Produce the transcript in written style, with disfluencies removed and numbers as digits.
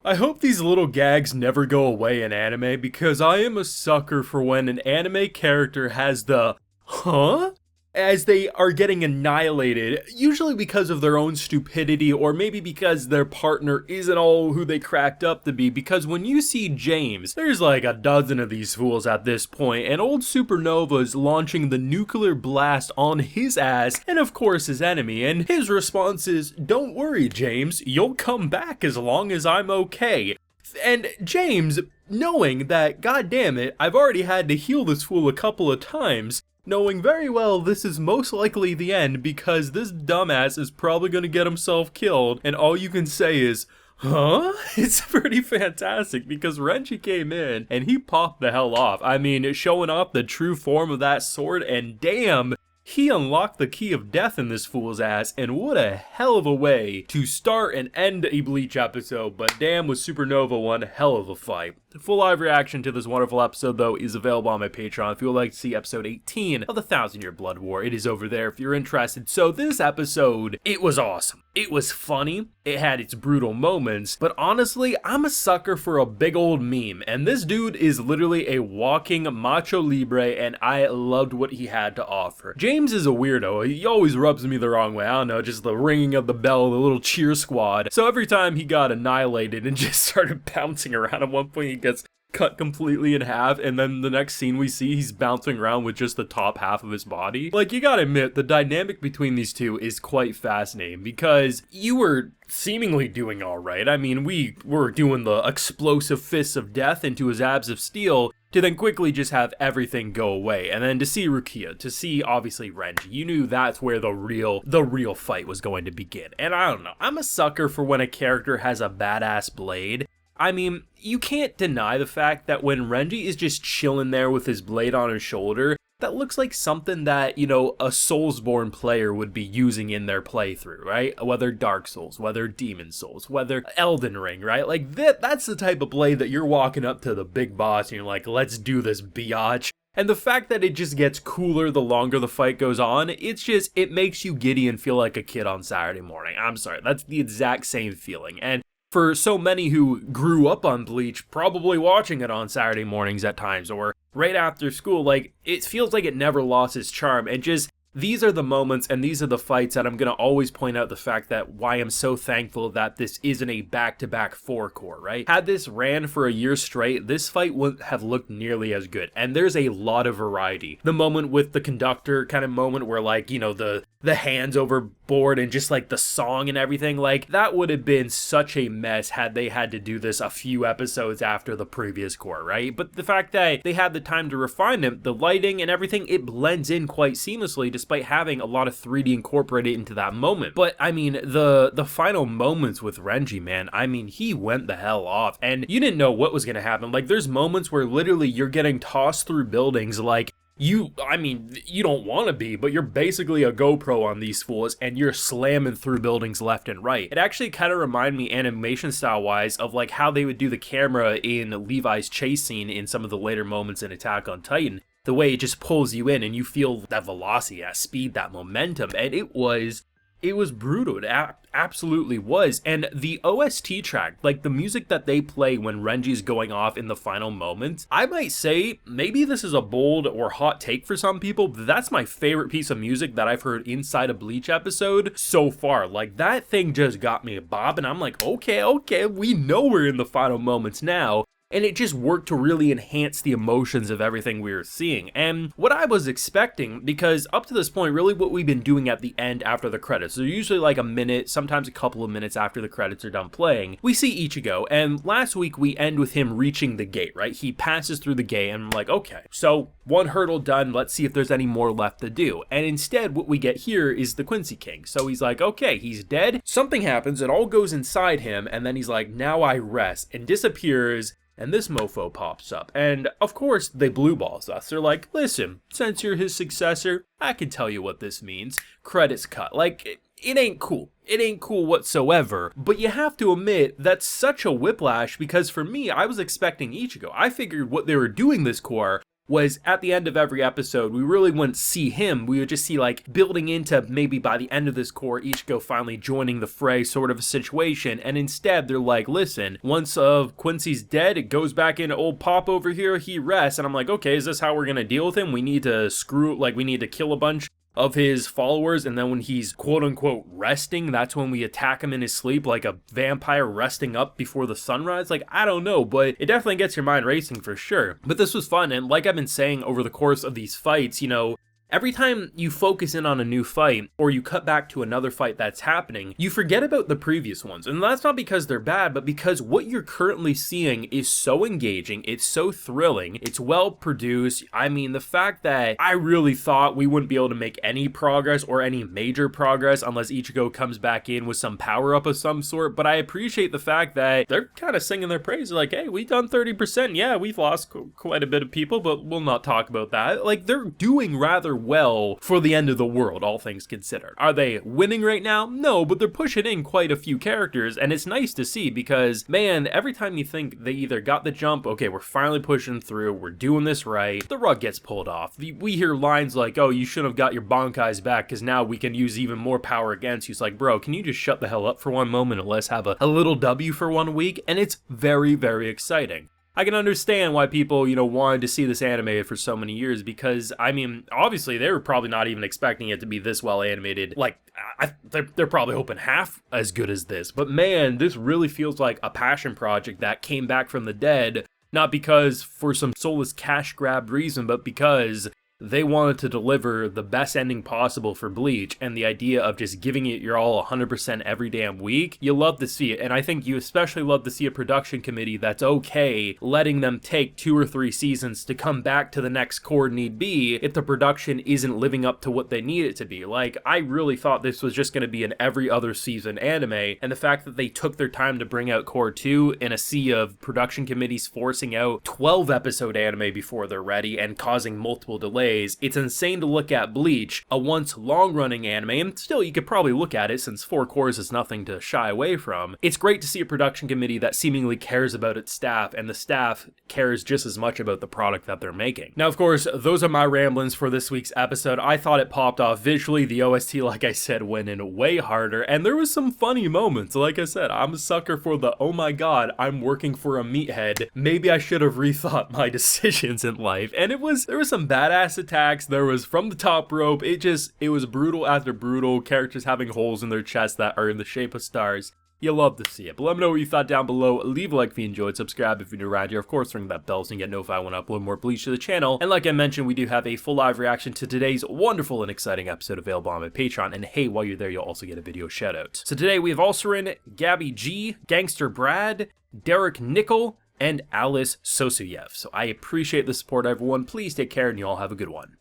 I hope these little gags never go away in anime because I am a sucker for when an anime character has the huh? As they are getting annihilated, usually because of their own stupidity or maybe because their partner isn't all who they cracked up to be. Because when you see James, there's like a dozen of these fools at this point, and old Supernova's launching the nuclear blast on his ass and of course his enemy, and his response is, "Don't worry, James, you'll come back as long as I'm okay." And James, knowing that, god damn it, I've already had to heal this fool a couple of times, knowing very well this is most likely the end because this dumbass is probably going to get himself killed, and all you can say is, huh? It's pretty fantastic because Renji came in and he popped the hell off. I mean, showing off the true form of that sword, and damn, he unlocked the key of death in this fool's ass, and what a hell of a way to start and end a Bleach episode, but damn was Supernova one hell of a fight. The full live reaction to this wonderful episode, though, is available on my Patreon. If you would like to see episode 18 of the 1,000-Year Blood War, it is over there if you're interested. So this episode, it was awesome. It was funny, it had its brutal moments, but honestly, I'm a sucker for a big old meme, and this dude is literally a walking macho libre, and I loved what he had to offer. James is a weirdo. He always rubs me the wrong way. I don't know, just the ringing of the bell, the little cheer squad. So every time he got annihilated and just started bouncing around, at one point he gets cut completely in half, and then the next scene we see he's bouncing around with just the top half of his body. Like, you gotta admit, the dynamic between these two is quite fascinating because you were seemingly doing alright. I mean, we were doing the explosive fists of death into his abs of steel to then quickly just have everything go away. And then to see Rukia, to see obviously Renji, you knew that's where the real fight was going to begin. And I don't know, I'm a sucker for when a character has a badass blade. I mean, you can't deny the fact that when Renji is just chilling there with his blade on his shoulder, that looks like something that, you know, a Soulsborne player would be using in their playthrough, right? Whether Dark Souls, whether Demon Souls, whether Elden Ring, right? Like, that's the type of blade that you're walking up to the big boss and you're like, let's do this, biatch. And the fact that it just gets cooler the longer the fight goes on, it makes you giddy and feel like a kid on Saturday morning. I'm sorry, that's the exact same feeling. And for so many who grew up on Bleach, probably watching it on Saturday mornings at times, or right after school, like, it feels like it never lost its charm, and just, these are the moments and these are the fights that I'm going to always point out the fact that why I'm so thankful that this isn't a back-to-back 4-core, right? Had this ran for a year straight, this fight wouldn't have looked nearly as good, and there's a lot of variety. The moment with the conductor kind of moment where, like, you know, the hands overboard and just like the song and everything, like, that would have been such a mess had they had to do this a few episodes after the previous core, right? But the fact that they had the time to refine them, the lighting and everything, it blends in quite seamlessly despite having a lot of 3D incorporated into that moment. But I mean, the final moments with Renji, man, I mean, he went the hell off, and you didn't know what was gonna happen. Like, there's moments where literally you're getting tossed through buildings like, you don't want to be, but you're basically a GoPro on these fools, and you're slamming through buildings left and right. It actually kind of reminded me, animation style wise, of like how they would do the camera in Levi's chase scene in some of the later moments in Attack on Titan. The way it just pulls you in and you feel that velocity, that speed, that momentum, and it was brutal. It absolutely was. And the OST track, like the music that they play when Renji's going off in the final moments, I might say, maybe this is a bold or hot take for some people, but that's my favorite piece of music that I've heard inside a Bleach episode so far. Like, that thing just got me bobbing. I'm like, okay, we know we're in the final moments now. And it just worked to really enhance the emotions of everything we were seeing. And what I was expecting, because up to this point, really what we've been doing at the end after the credits, so usually like a minute, sometimes a couple of minutes after the credits are done playing, we see Ichigo, and last week we end with him reaching the gate, right? He passes through the gate, and I'm like, okay, so one hurdle done, let's see if there's any more left to do. And instead, what we get here is the Quincy King. So he's like, okay, he's dead, something happens, it all goes inside him, and then he's like, now I rest, and disappears. And this mofo pops up, and of course they blue balls us. They're like, listen, since you're his successor, I can tell you what this means. Credits cut. Like, it ain't cool. It ain't cool whatsoever. But you have to admit, that's such a whiplash, because for me, I was expecting Ichigo. I figured what they were doing this core was at the end of every episode, we really wouldn't see him. We would just see like building into maybe by the end of this core, Ichigo finally joining the fray sort of a situation. And instead they're like, listen, once Quincy's dead, it goes back into old Pop over here, he rests. And I'm like, okay, is this how we're going to deal with him? We need to we need to kill a bunch of his followers, and then when he's quote-unquote resting, that's when we attack him in his sleep like a vampire resting up before the sunrise. Like, I don't know, but it definitely gets your mind racing for sure. But this was fun, and like I've been saying over the course of these fights, you know, every time you focus in on a new fight, or you cut back to another fight that's happening, you forget about the previous ones. And that's not because they're bad, but because what you're currently seeing is so engaging, it's so thrilling, it's well produced. I mean, the fact that I really thought we wouldn't be able to make any progress or any major progress unless Ichigo comes back in with some power-up of some sort, but I appreciate the fact that they're kind of singing their praise. Like, hey, we've done 30%. Yeah, we've lost quite a bit of people, but we'll not talk about that. Like, they're doing rather well for the end of the world, all things considered. Are they winning right now? No, but they're pushing in quite a few characters, and it's nice to see because, man, every time you think they either got the jump, okay, we're finally pushing through, we're doing this right, the rug gets pulled off. We hear lines like, oh, you should have got your Bankais back because now we can use even more power against you. It's like, bro, can you just shut the hell up for one moment and let's have a little W for 1 week? And it's very, very exciting. I can understand why people, you know, wanted to see this animated for so many years because, I mean, obviously they were probably not even expecting it to be this well animated. Like, they're probably hoping half as good as this. But man, this really feels like a passion project that came back from the dead, not because for some soulless cash grab reason, but because they wanted to deliver the best ending possible for Bleach, and the idea of just giving it your all 100% every damn week, you love to see it. And I think you especially love to see a production committee that's okay letting them take 2 or 3 seasons to come back to the next core need be if the production isn't living up to what they need it to be. Like, I really thought this was just going to be an every other season anime, and the fact that they took their time to bring out core 2 in a sea of production committees forcing out 12 episode anime before they're ready and causing multiple delays. It's insane to look at Bleach, a once long-running anime, and still you could probably look at it since 4 cores is nothing to shy away from. It's great to see a production committee that seemingly cares about its staff, and the staff cares just as much about the product that they're making. Now, of course, those are my ramblings for this week's episode. I thought it popped off visually. The OST, like I said, went in way harder, and there was some funny moments. Like I said, I'm a sucker for the, oh my god, I'm working for a meathead. Maybe I should have rethought my decisions in life. And there was some badass attacks, there was from the top rope, it was brutal after brutal, characters having holes in their chests that are in the shape of stars. You love to see it. But let me know what you thought down below. Leave a like if you enjoyed, subscribe if you're new around here, of course ring that bell so you get notified when I upload more Bleach to the channel. And like I mentioned, we do have a full live reaction to today's wonderful and exciting episode available on my Patreon, and hey, while you're there you'll also get a video shout out. So today we have Ulcerin, Gabby G, Gangster Brad, Derek Nickel, and Alice Sosuyev. So I appreciate the support everyone, please take care and you all have a good one.